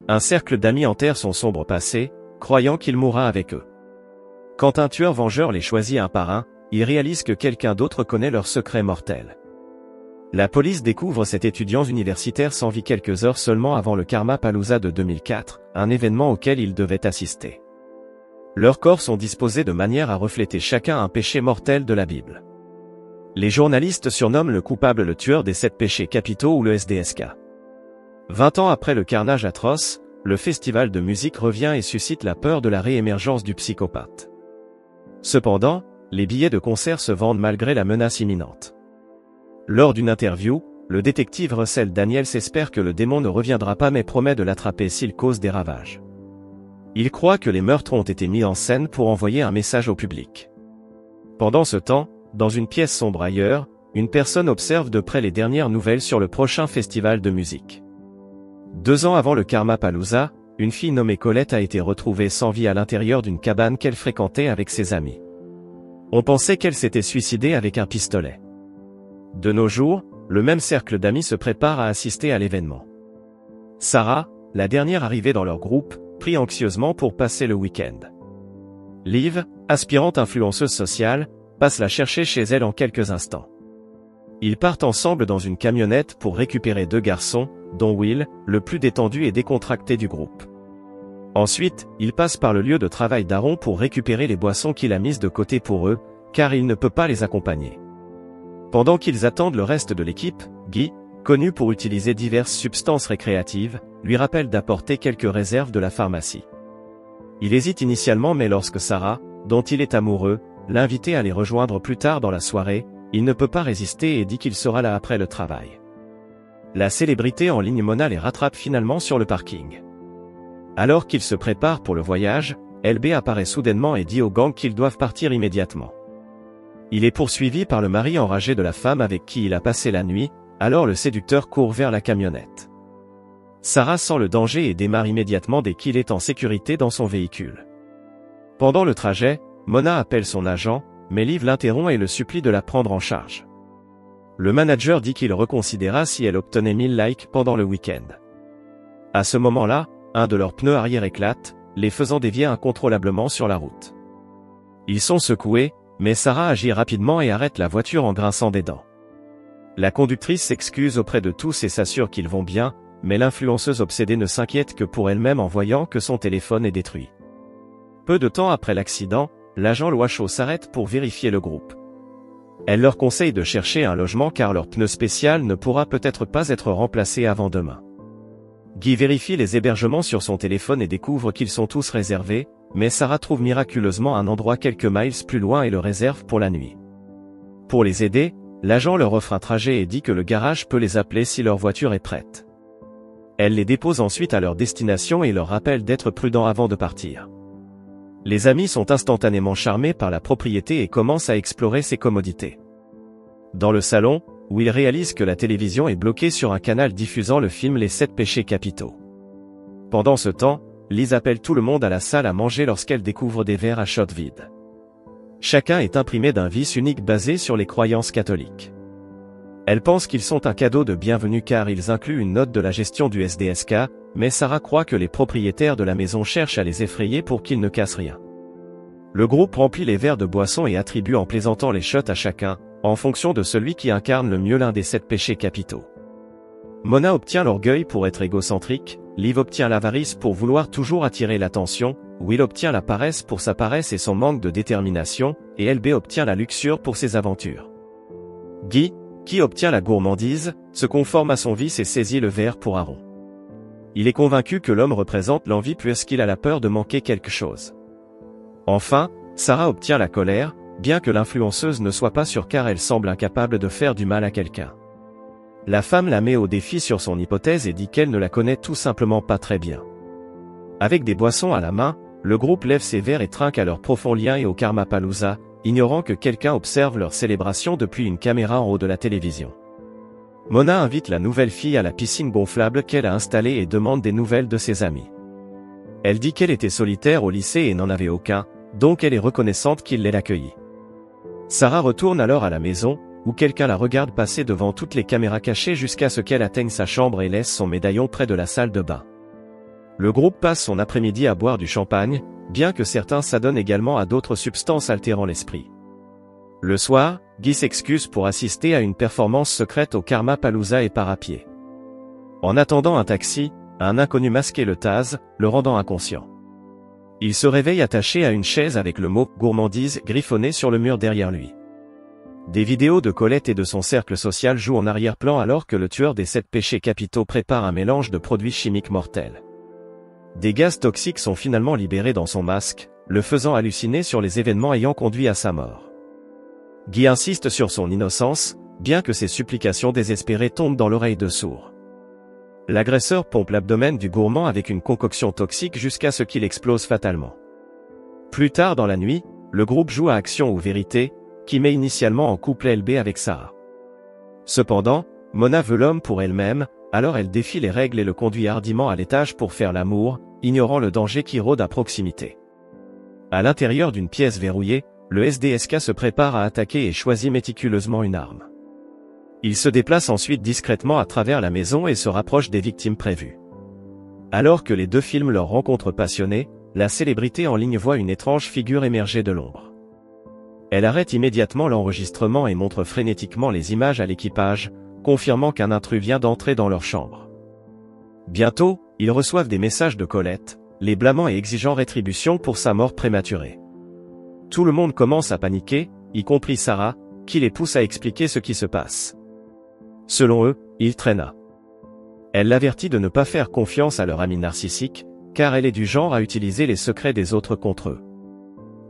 Un cercle d'amis enterre son sombre passé, croyant qu'il mourra avec eux. Quand un tueur vengeur les choisit un par un, ils réalisent que quelqu'un d'autre connaît leur secret mortel. La police découvre cet étudiant universitaire sans vie quelques heures seulement avant le Karmapalooza de 2004, un événement auquel ils devaient assister. Leurs corps sont disposés de manière à refléter chacun un péché mortel de la Bible. Les journalistes surnomment le coupable le tueur des 7 péchés capitaux ou le SDSK. 20 ans après le carnage atroce, le festival de musique revient et suscite la peur de la réémergence du psychopathe. Cependant, les billets de concert se vendent malgré la menace imminente. Lors d'une interview, le détective Russell Daniels espère que le démon ne reviendra pas mais promet de l'attraper s'il cause des ravages. Il croit que les meurtres ont été mis en scène pour envoyer un message au public. Pendant ce temps, dans une pièce sombre ailleurs, une personne observe de près les dernières nouvelles sur le prochain festival de musique. 2 ans avant le Karmapalooza, une fille nommée Colette a été retrouvée sans vie à l'intérieur d'une cabane qu'elle fréquentait avec ses amis. On pensait qu'elle s'était suicidée avec un pistolet. De nos jours, le même cercle d'amis se prépare à assister à l'événement. Sarah, la dernière arrivée dans leur groupe, prie anxieusement pour passer le week-end. Liv, aspirante influenceuse sociale, passe la chercher chez elle en quelques instants. Ils partent ensemble dans une camionnette pour récupérer 2 garçons, dont Will, le plus détendu et décontracté du groupe. Ensuite, ils passent par le lieu de travail d'Aaron pour récupérer les boissons qu'il a mises de côté pour eux, car il ne peut pas les accompagner. Pendant qu'ils attendent le reste de l'équipe, Guy, connu pour utiliser diverses substances récréatives, lui rappelle d'apporter quelques réserves de la pharmacie. Il hésite initialement mais lorsque Sarah, dont il est amoureux, l'invite à les rejoindre plus tard dans la soirée, il ne peut pas résister et dit qu'il sera là après le travail. La célébrité en ligne Mona les rattrape finalement sur le parking. Alors qu'ils se préparent pour le voyage, LB apparaît soudainement et dit au gang qu'ils doivent partir immédiatement. Il est poursuivi par le mari enragé de la femme avec qui il a passé la nuit, alors le séducteur court vers la camionnette. Sarah sent le danger et démarre immédiatement dès qu'il est en sécurité dans son véhicule. Pendant le trajet, Mona appelle son agent, mais Liv l'interrompt et le supplie de la prendre en charge. Le manager dit qu'il reconsidéra si elle obtenait 1000 likes pendant le week-end. À ce moment-là, un de leurs pneus arrière éclate, les faisant dévier incontrôlablement sur la route. Ils sont secoués, mais Sarah agit rapidement et arrête la voiture en grinçant des dents. La conductrice s'excuse auprès de tous et s'assure qu'ils vont bien, mais l'influenceuse obsédée ne s'inquiète que pour elle-même en voyant que son téléphone est détruit. Peu de temps après l'accident, l'agent Loiseau s'arrête pour vérifier le groupe. Elle leur conseille de chercher un logement car leur pneu spécial ne pourra peut-être pas être remplacé avant demain. Guy vérifie les hébergements sur son téléphone et découvre qu'ils sont tous réservés, mais Sarah trouve miraculeusement un endroit quelques miles plus loin et le réserve pour la nuit. Pour les aider, l'agent leur offre un trajet et dit que le garage peut les appeler si leur voiture est prête. Elle les dépose ensuite à leur destination et leur rappelle d'être prudents avant de partir. Les amis sont instantanément charmés par la propriété et commencent à explorer ses commodités. Dans le salon, où ils réalisent que la télévision est bloquée sur un canal diffusant le film Les 7 péchés capitaux. Pendant ce temps, Liz appelle tout le monde à la salle à manger lorsqu'elle découvre des verres à shot vides. Chacun est imprimé d'un vice unique basé sur les croyances catholiques. Elle pense qu'ils sont un cadeau de bienvenue car ils incluent une note de la gestion du SDSK, mais Sarah croit que les propriétaires de la maison cherchent à les effrayer pour qu'ils ne cassent rien. Le groupe remplit les verres de boissons et attribue en plaisantant les shots à chacun, en fonction de celui qui incarne le mieux l'un des 7 péchés capitaux. Mona obtient l'orgueil pour être égocentrique, Liv obtient l'avarice pour vouloir toujours attirer l'attention, Will obtient la paresse pour sa paresse et son manque de détermination, et LB obtient la luxure pour ses aventures. Guy, qui obtient la gourmandise, se conforme à son vice et saisit le verre pour Aaron. Il est convaincu que l'homme représente l'envie puisqu'il a la peur de manquer quelque chose. Enfin, Sarah obtient la colère, bien que l'influenceuse ne soit pas sûre car elle semble incapable de faire du mal à quelqu'un. La femme la met au défi sur son hypothèse et dit qu'elle ne la connaît tout simplement pas très bien. Avec des boissons à la main, le groupe lève ses verres et trinque à leur profond lien et au Karmapalooza, ignorant que quelqu'un observe leur célébration depuis une caméra en haut de la télévision. Mona invite la nouvelle fille à la piscine gonflable qu'elle a installée et demande des nouvelles de ses amis. Elle dit qu'elle était solitaire au lycée et n'en avait aucun, donc elle est reconnaissante qu'il l'ait accueillie. Sarah retourne alors à la maison, où quelqu'un la regarde passer devant toutes les caméras cachées jusqu'à ce qu'elle atteigne sa chambre et laisse son médaillon près de la salle de bain. Le groupe passe son après-midi à boire du champagne, bien que certains s'adonnent également à d'autres substances altérant l'esprit. Le soir, Guy s'excuse pour assister à une performance secrète au Karma Palooza et part à pied. En attendant un taxi, un inconnu masqué le tase, le rendant inconscient. Il se réveille attaché à une chaise avec le mot « gourmandise » griffonné sur le mur derrière lui. Des vidéos de Colette et de son cercle social jouent en arrière-plan alors que le tueur des 7 péchés capitaux prépare un mélange de produits chimiques mortels. Des gaz toxiques sont finalement libérés dans son masque, le faisant halluciner sur les événements ayant conduit à sa mort. Guy insiste sur son innocence, bien que ses supplications désespérées tombent dans l'oreille de sourd. L'agresseur pompe l'abdomen du gourmand avec une concoction toxique jusqu'à ce qu'il explose fatalement. Plus tard dans la nuit, le groupe joue à Action ou Vérité, qui met initialement en couple LB avec Sarah. Cependant, Mona veut l'homme pour elle-même, alors elle défie les règles et le conduit hardiment à l'étage pour faire l'amour, ignorant le danger qui rôde à proximité. À l'intérieur d'une pièce verrouillée, le SDSK se prépare à attaquer et choisit méticuleusement une arme. Il se déplace ensuite discrètement à travers la maison et se rapproche des victimes prévues. Alors que les deux filment leur rencontre passionnée, la célébrité en ligne voit une étrange figure émerger de l'ombre. Elle arrête immédiatement l'enregistrement et montre frénétiquement les images à l'équipage, confirmant qu'un intrus vient d'entrer dans leur chambre. Bientôt, ils reçoivent des messages de Colette, les blâmant et exigeant rétribution pour sa mort prématurée. Tout le monde commence à paniquer, y compris Sarah, qui les pousse à expliquer ce qui se passe. Selon eux, il traîna. Elle l'avertit de ne pas faire confiance à leur ami narcissique, car elle est du genre à utiliser les secrets des autres contre eux.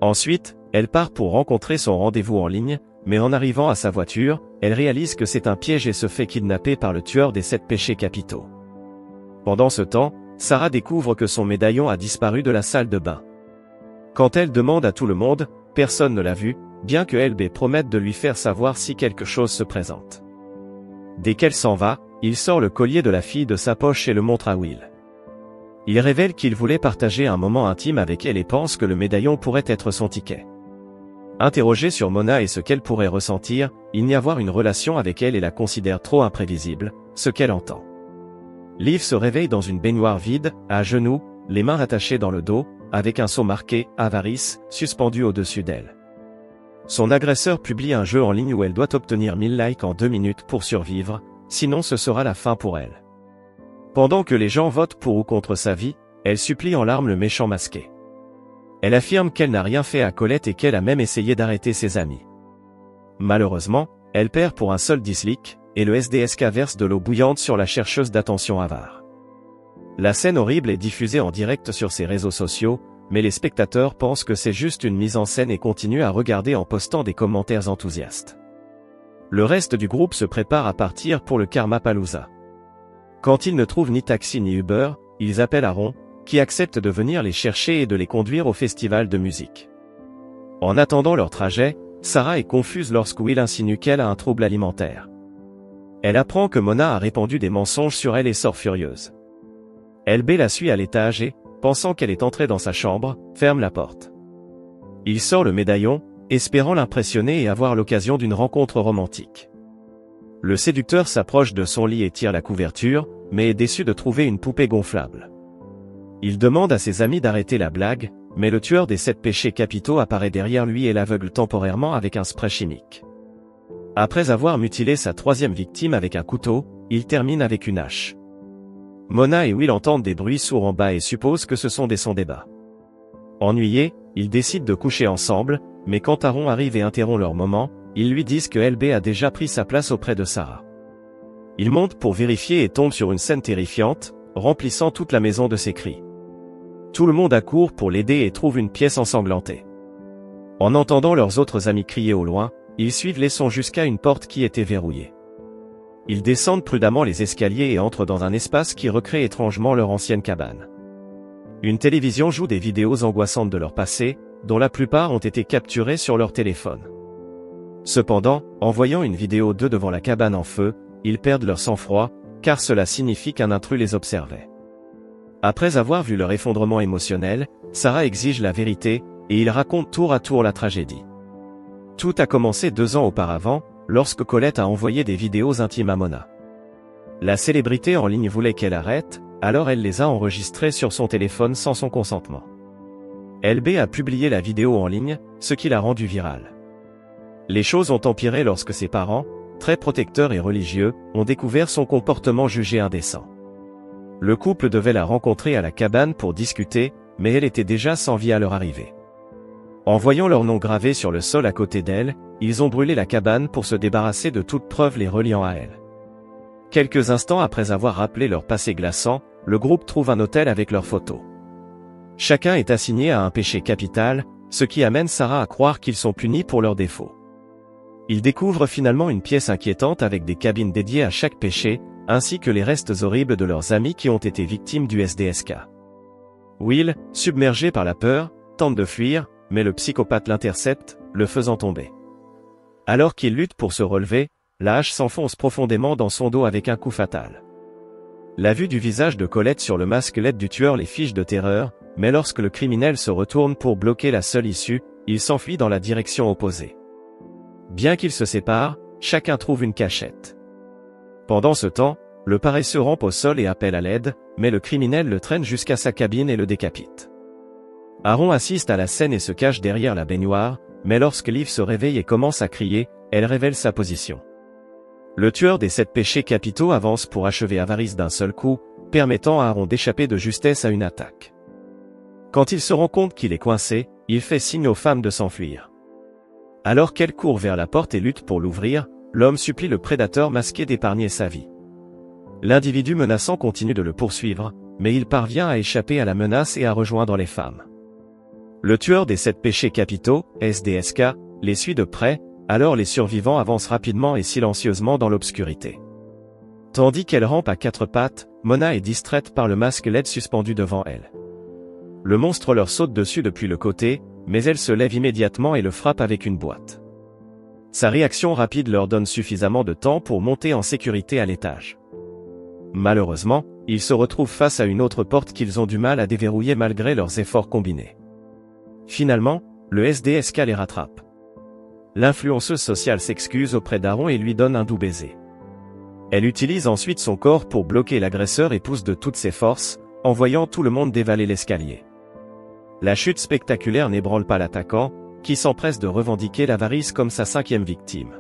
Ensuite, elle part pour rencontrer son rendez-vous en ligne, mais en arrivant à sa voiture, elle réalise que c'est un piège et se fait kidnapper par le tueur des 7 péchés capitaux. Pendant ce temps, Sarah découvre que son médaillon a disparu de la salle de bain. Quand elle demande à tout le monde, personne ne l'a vu, bien que LB promette de lui faire savoir si quelque chose se présente. Dès qu'elle s'en va, il sort le collier de la fille de sa poche et le montre à Will. Il révèle qu'il voulait partager un moment intime avec elle et pense que le médaillon pourrait être son ticket. Interrogé sur Mona et ce qu'elle pourrait ressentir, il nie avoir une relation avec elle et la considère trop imprévisible, ce qu'elle entend. Liv se réveille dans une baignoire vide, à genoux, les mains attachées dans le dos, avec un sceau marqué « Avarice » suspendu au-dessus d'elle. Son agresseur publie un jeu en ligne où elle doit obtenir 1000 likes en 2 minutes pour survivre, sinon ce sera la fin pour elle. Pendant que les gens votent pour ou contre sa vie, elle supplie en larmes le méchant masqué. Elle affirme qu'elle n'a rien fait à Colette et qu'elle a même essayé d'arrêter ses amis. Malheureusement, elle perd pour un seul dislike, et le SDSK verse de l'eau bouillante sur la chercheuse d'attention avare. La scène horrible est diffusée en direct sur ses réseaux sociaux, mais les spectateurs pensent que c'est juste une mise en scène et continuent à regarder en postant des commentaires enthousiastes. Le reste du groupe se prépare à partir pour le Karma Palooza. Quand ils ne trouvent ni taxi ni Uber, ils appellent Aaron, qui accepte de venir les chercher et de les conduire au festival de musique. En attendant leur trajet, Sarah est confuse lorsque Will insinue qu'elle a un trouble alimentaire. Elle apprend que Mona a répandu des mensonges sur elle et sort furieuse. LB la suit à l'étage et, pensant qu'elle est entrée dans sa chambre, ferme la porte. Il sort le médaillon, espérant l'impressionner et avoir l'occasion d'une rencontre romantique. Le séducteur s'approche de son lit et tire la couverture, mais est déçu de trouver une poupée gonflable. Il demande à ses amis d'arrêter la blague, mais le tueur des 7 péchés capitaux apparaît derrière lui et l'aveugle temporairement avec un spray chimique. Après avoir mutilé sa 3e victime avec un couteau, il termine avec une hache. Mona et Will entendent des bruits sourds en bas et supposent que ce sont des sons débats. Ennuyés, ils décident de coucher ensemble, mais quand Aaron arrive et interrompt leur moment, ils lui disent que LB a déjà pris sa place auprès de Sarah. Ils montent pour vérifier et tombent sur une scène terrifiante, remplissant toute la maison de ses cris. Tout le monde accourt pour l'aider et trouve une pièce ensanglantée. En entendant leurs autres amis crier au loin, ils suivent les sons jusqu'à une porte qui était verrouillée. Ils descendent prudemment les escaliers et entrent dans un espace qui recrée étrangement leur ancienne cabane. Une télévision joue des vidéos angoissantes de leur passé, dont la plupart ont été capturées sur leur téléphone. Cependant, en voyant une vidéo d'eux devant la cabane en feu, ils perdent leur sang-froid, car cela signifie qu'un intrus les observait. Après avoir vu leur effondrement émotionnel, Sarah exige la vérité, et ils racontent tour à tour la tragédie. Tout a commencé 2 ans auparavant, lorsque Colette a envoyé des vidéos intimes à Mona. La célébrité en ligne voulait qu'elle arrête, alors elle les a enregistrés sur son téléphone sans son consentement. LB a publié la vidéo en ligne, ce qui l'a rendue virale. Les choses ont empiré lorsque ses parents, très protecteurs et religieux, ont découvert son comportement jugé indécent. Le couple devait la rencontrer à la cabane pour discuter, mais elle était déjà sans vie à leur arrivée. En voyant leur nom gravé sur le sol à côté d'elle, ils ont brûlé la cabane pour se débarrasser de toute preuve les reliant à elle. Quelques instants après avoir rappelé leur passé glaçant, le groupe trouve un hôtel avec leurs photos. Chacun est assigné à un péché capital, ce qui amène Sarah à croire qu'ils sont punis pour leurs défauts. Ils découvrent finalement une pièce inquiétante avec des cabines dédiées à chaque péché, ainsi que les restes horribles de leurs amis qui ont été victimes du SDSK. Will, submergé par la peur, tente de fuir, mais le psychopathe l'intercepte, le faisant tomber. Alors qu'il lutte pour se relever, la hache s'enfonce profondément dans son dos avec un coup fatal. La vue du visage de Colette sur le masque LED du tueur les fige de terreur, mais lorsque le criminel se retourne pour bloquer la seule issue, il s'enfuit dans la direction opposée. Bien qu'ils se séparent, chacun trouve une cachette. Pendant ce temps, le paresseux rampe au sol et appelle à l'aide, mais le criminel le traîne jusqu'à sa cabine et le décapite. Aaron assiste à la scène et se cache derrière la baignoire, mais lorsque Liv se réveille et commence à crier, elle révèle sa position. Le tueur des 7 péchés capitaux avance pour achever Avaris d'un seul coup, permettant à Aaron d'échapper de justesse à une attaque. Quand il se rend compte qu'il est coincé, il fait signe aux femmes de s'enfuir. Alors qu'elle court vers la porte et lutte pour l'ouvrir, l'homme supplie le prédateur masqué d'épargner sa vie. L'individu menaçant continue de le poursuivre, mais il parvient à échapper à la menace et à rejoindre les femmes. Le tueur des 7 péchés capitaux, SDSK, les suit de près, alors les survivants avancent rapidement et silencieusement dans l'obscurité. Tandis qu'elle rampe à 4 pattes, Mona est distraite par le masque LED suspendu devant elle. Le monstre leur saute dessus depuis le côté, mais elle se lève immédiatement et le frappe avec une boîte. Sa réaction rapide leur donne suffisamment de temps pour monter en sécurité à l'étage. Malheureusement, ils se retrouvent face à une autre porte qu'ils ont du mal à déverrouiller malgré leurs efforts combinés. Finalement, le SDSK les rattrape. L'influenceuse sociale s'excuse auprès d'Aaron et lui donne un doux baiser. Elle utilise ensuite son corps pour bloquer l'agresseur et pousse de toutes ses forces, envoyant tout le monde dévaler l'escalier. La chute spectaculaire n'ébranle pas l'attaquant, qui s'empresse de revendiquer l'avarice comme sa 5e victime.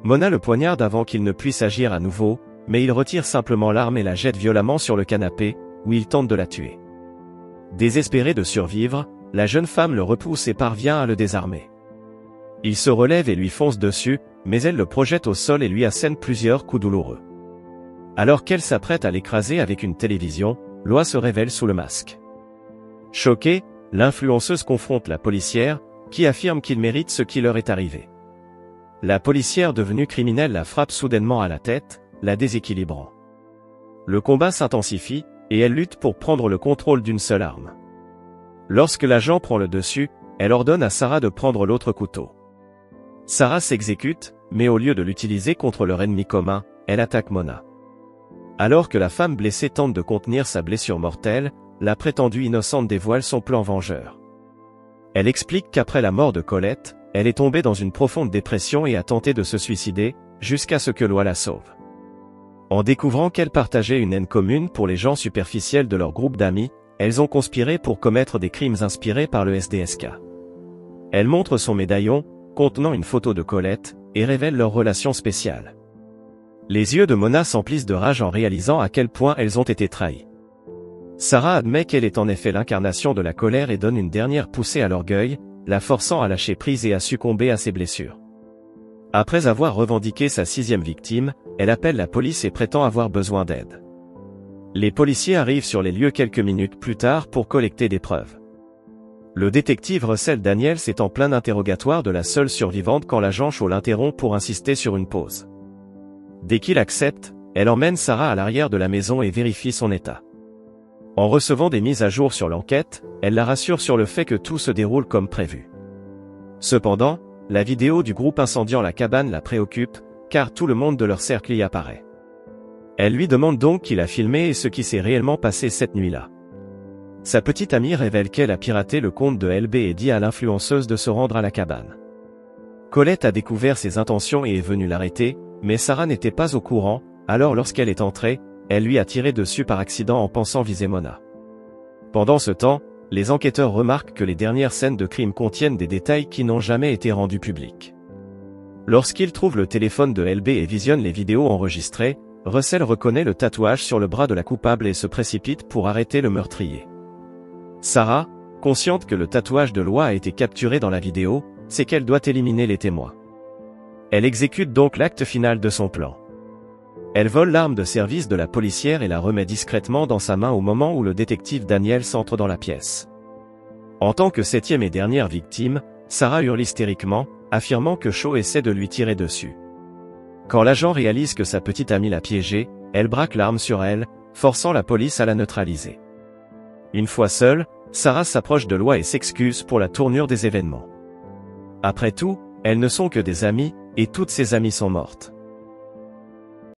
Mona le poignarde avant qu'il ne puisse agir à nouveau, mais il retire simplement l'arme et la jette violemment sur le canapé, où il tente de la tuer. Désespérée de survivre, la jeune femme le repousse et parvient à le désarmer. Il se relève et lui fonce dessus, mais elle le projette au sol et lui assène plusieurs coups douloureux. Alors qu'elle s'apprête à l'écraser avec une télévision, Loa se révèle sous le masque. Choquée, l'influenceuse confronte la policière, qui affirme qu'il mérite ce qui leur est arrivé. La policière devenue criminelle la frappe soudainement à la tête, la déséquilibrant. Le combat s'intensifie, et elle lutte pour prendre le contrôle d'une seule arme. Lorsque l'agent prend le dessus, elle ordonne à Sarah de prendre l'autre couteau. Sarah s'exécute, mais au lieu de l'utiliser contre leur ennemi commun, elle attaque Mona. Alors que la femme blessée tente de contenir sa blessure mortelle, la prétendue innocente dévoile son plan vengeur. Elle explique qu'après la mort de Colette, elle est tombée dans une profonde dépression et a tenté de se suicider, jusqu'à ce que Loa la sauve. En découvrant qu'elles partageaient une haine commune pour les gens superficiels de leur groupe d'amis, elles ont conspiré pour commettre des crimes inspirés par le SDSK. Elle montre son médaillon, contenant une photo de Colette, et révèle leur relation spéciale. Les yeux de Mona s'emplissent de rage en réalisant à quel point elles ont été trahies. Sarah admet qu'elle est en effet l'incarnation de la colère et donne une dernière poussée à l'orgueil, la forçant à lâcher prise et à succomber à ses blessures. Après avoir revendiqué sa 6e victime, elle appelle la police et prétend avoir besoin d'aide. Les policiers arrivent sur les lieux quelques minutes plus tard pour collecter des preuves. Le détective Russell Daniels est en plein interrogatoire de la seule survivante quand l'agent Shaw l'interrompt pour insister sur une pause. Dès qu'il accepte, elle emmène Sarah à l'arrière de la maison et vérifie son état. En recevant des mises à jour sur l'enquête, elle la rassure sur le fait que tout se déroule comme prévu. Cependant, la vidéo du groupe incendiant la cabane la préoccupe, car tout le monde de leur cercle y apparaît. Elle lui demande donc qui l'a filmé et ce qui s'est réellement passé cette nuit-là. Sa petite amie révèle qu'elle a piraté le compte de LB et dit à l'influenceuse de se rendre à la cabane. Colette a découvert ses intentions et est venue l'arrêter, mais Sarah n'était pas au courant, alors lorsqu'elle est entrée, elle lui a tiré dessus par accident en pensant viser Mona. Pendant ce temps, les enquêteurs remarquent que les dernières scènes de crime contiennent des détails qui n'ont jamais été rendus publics. Lorsqu'ils trouvent le téléphone de LB et visionnent les vidéos enregistrées, Russell reconnaît le tatouage sur le bras de la coupable et se précipite pour arrêter le meurtrier. Sarah, consciente que le tatouage de Loi a été capturé dans la vidéo, sait qu'elle doit éliminer les témoins. Elle exécute donc l'acte final de son plan. Elle vole l'arme de service de la policière et la remet discrètement dans sa main au moment où le détective Daniel s'entre dans la pièce. En tant que septième et dernière victime, Sarah hurle hystériquement, affirmant que Shaw essaie de lui tirer dessus. Quand l'agent réalise que sa petite amie l'a piégée, elle braque l'arme sur elle, forçant la police à la neutraliser. Une fois seule, Sarah s'approche de Loi et s'excuse pour la tournure des événements. Après tout, elles ne sont que des amies, et toutes ses amies sont mortes.